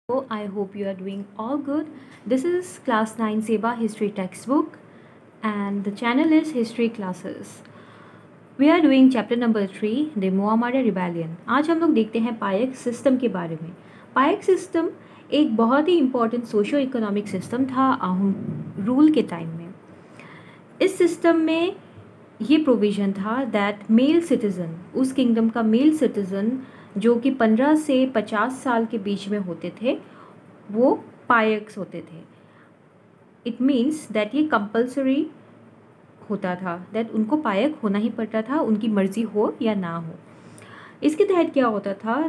I hope you are doing all good. This is class 9 Seba history textbook and the channel is History Classes. We are doing chapter number 3 The Muammar Rebellion. आज हम लोग देखते हैं पायक system के बारे में. पायक सिस्टम एक बहुत ही इम्पॉर्टेंट सोशो इकोनॉमिक सिस्टम था आहूम रूल के टाइम में. इस सिस्टम में ये प्रोविज़न था दैट मेल सिटीज़न, उस किंगडम का मेल सिटीज़न जो कि 15 से 50 साल के बीच में होते थे वो पायक्स होते थे. इट मीन्स दैट ये कंपल्सरी होता था, दैट उनको पायक होना ही पड़ता था, उनकी मर्ज़ी हो या ना हो. इसके तहत क्या होता था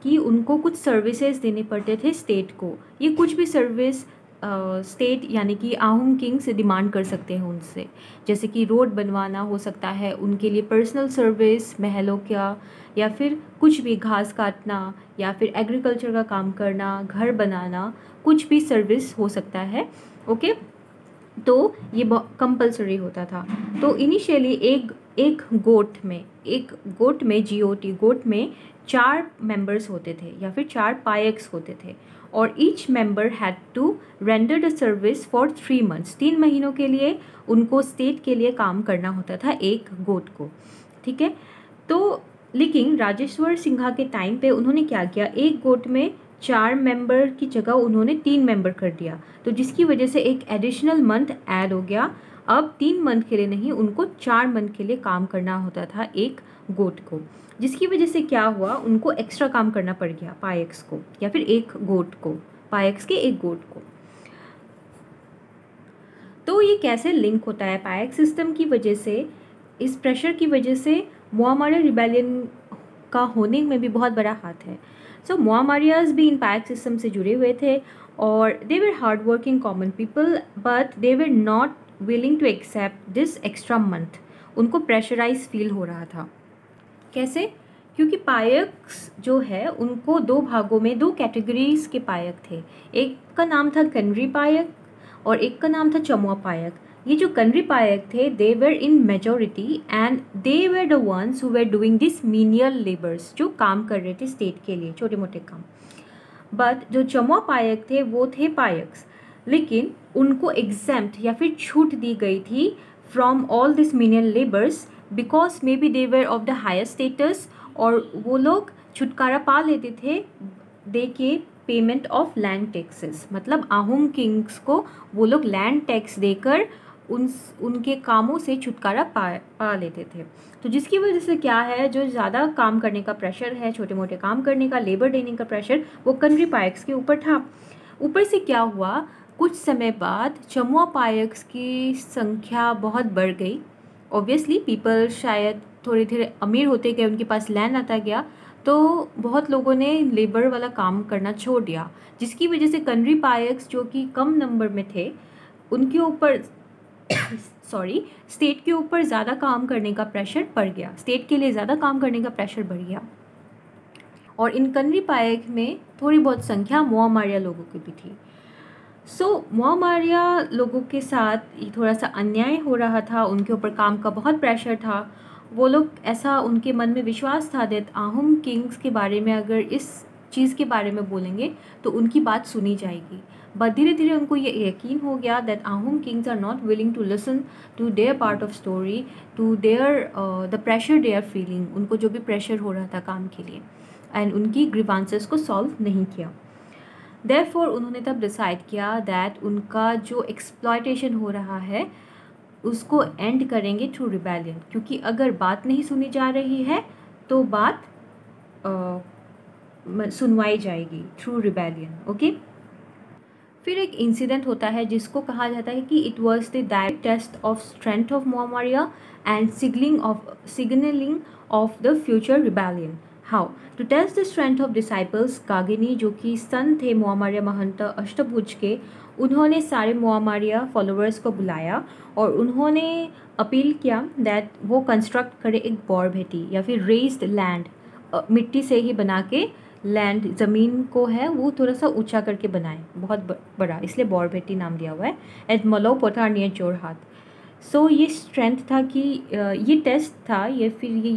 कि उनको कुछ सर्विसेज देने पड़ते थे स्टेट को. ये कुछ भी सर्विस स्टेट यानी कि आहूम किंग से डिमांड कर सकते हैं उनसे, जैसे कि रोड बनवाना हो सकता है उनके लिए, पर्सनल सर्विस महलों का, या फिर कुछ भी घास काटना, या फिर एग्रीकल्चर का काम करना, घर बनाना, कुछ भी सर्विस हो सकता है. ओके, तो ये कंपल्सरी होता था. तो इनिशियली एक गोट में गोट में 4 मेंबर्स होते थे या फिर 4 पायक्स होते थे, और each member had to render the service for 3 months. 3 महीनों के लिए उनको स्टेट के लिए काम करना होता था एक गोट को. ठीक है, तो लेकिन राजेश्वर सिंघा के टाइम पे उन्होंने क्या किया, एक गोट में 4 मेंबर की जगह उन्होंने 3 मेंबर कर दिया, तो जिसकी वजह से एक एडिशनल मंथ ऐड हो गया. अब 3 मंथ के लिए नहीं, उनको 4 मंथ के लिए काम करना होता था एक गोट को, जिसकी वजह से क्या हुआ, उनको एक्स्ट्रा काम करना पड़ गया पायक्स को, या फिर एक गोट को, पायक्स के एक गोट को. तो ये कैसे लिंक होता है पायक सिस्टम की वजह से, इस प्रेशर की वजह से मुआम्मार रिबेलियन का होने में भी बहुत बड़ा हाथ है. सो मुआम्मारियाज भी इन पायक सिस्टम से जुड़े हुए थे, और they were hard working common people, but they were not willing to accept this extra month. उनको प्रेशराइज फील हो रहा था. कैसे? क्योंकि पायक्स जो है उनको 2 भागों में 2 कैटेगरीज के पायक थे. एक का नाम था कनरी पायक और एक का नाम था चमुआ पायक. ये जो कनरी पायक थे they were in majority and they were the ones who were doing this menial labours, जो काम कर रहे थे स्टेट के लिए छोटे मोटे काम. बट जो चमुआ पायक थे वो थे पायक्स, लेकिन उनको एग्जेम्प्ट या फिर छूट दी गई थी from all this menial labours because may be they were of the higher status, और वो लोग छुटकारा पा लेते थे दे के पेमेंट ऑफ लैंड टैक्सेस. मतलब आहूम किंग्स को वो लोग लैंड टैक्स देकर उनके कामों से छुटकारा पा लेते थे. तो जिसकी वजह से क्या है, जो ज़्यादा काम करने का प्रेशर है, छोटे मोटे काम करने का, लेबर देने का प्रेशर, वो कनरी पायक्स के ऊपर था. ऊपर से क्या हुआ, कुछ समय बाद चमुआ पायक्स की संख्या बहुत बढ़ गई. ऑब्वियसली पीपल शायद थोड़े धीरे अमीर होते गए, उनके पास लैंड आता गया, तो बहुत लोगों ने लेबर वाला काम करना छोड़ दिया, जिसकी वजह से कनरी पायक्स जो कि कम नंबर में थे उनके ऊपर स्टेट के ऊपर ज़्यादा काम करने का प्रेशर पड़ गया, स्टेट के लिए ज़्यादा काम करने का प्रेशर बढ़ गया. और इन कनरी पायक में थोड़ी बहुत संख्या मुआम्मारिया लोगों की भी थी. सो मुआम्मारिया लोगों के साथ ये थोड़ा सा अन्याय हो रहा था, उनके ऊपर काम का बहुत प्रेशर था. वो लोग, ऐसा उनके मन में विश्वास था दैट आहूम किंग्स के बारे में अगर इस चीज़ के बारे में बोलेंगे तो उनकी बात सुनी जाएगी. बट धीरे धीरे उनको ये यकीन हो गया that Ahom kings are not willing to listen to their part of story, to their the pressure they are feeling. उनको जो भी प्रेशर हो रहा था काम के लिए, एंड उनकी ग्रीवांसेस को सॉल्व नहीं किया. देयरफॉर उन्होंने तब डिसाइड किया दैट उनका जो एक्सप्लॉयटेशन हो रहा है उसको एंड करेंगे थ्रू रिबेलियन, क्योंकि अगर बात नहीं सुनी जा रही है तो बात सुनवाई जाएगी थ्रू रिबेलियन. ओके, फिर एक इंसिडेंट होता है जिसको कहा जाता है कि it was the direct test of strength of Moamoria and signalling of the future rebellion. How to test the strength of disciples, कागिनी जो कि सन थे मुआम्मारिया महंत अष्टभुज के, उन्होंने सारे मुआम्मारिया फॉलोअर्स को बुलाया और उन्होंने अपील किया दैट वो कंस्ट्रक्ट करे एक बौर भेटी या फिर रेज्ड लैंड, मिट्टी से ही बना के लैंड, ज़मीन को है वो थोड़ा सा ऊंचा करके बनाए, बहुत बड़ा, इसलिए बौर भेटी नाम दिया हुआ है, एट मलो पोथा नियर जोरहाट. सो ये स्ट्रेंथ था कि ये टेस्ट था, ये फिर ये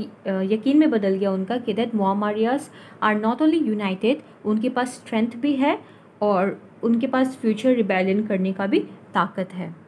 यकीन में बदल गया उनका कि that Moamorias are not only united, उनके पास स्ट्रेंथ भी है और उनके पास फ्यूचर रिबेलियन करने का भी ताकत है।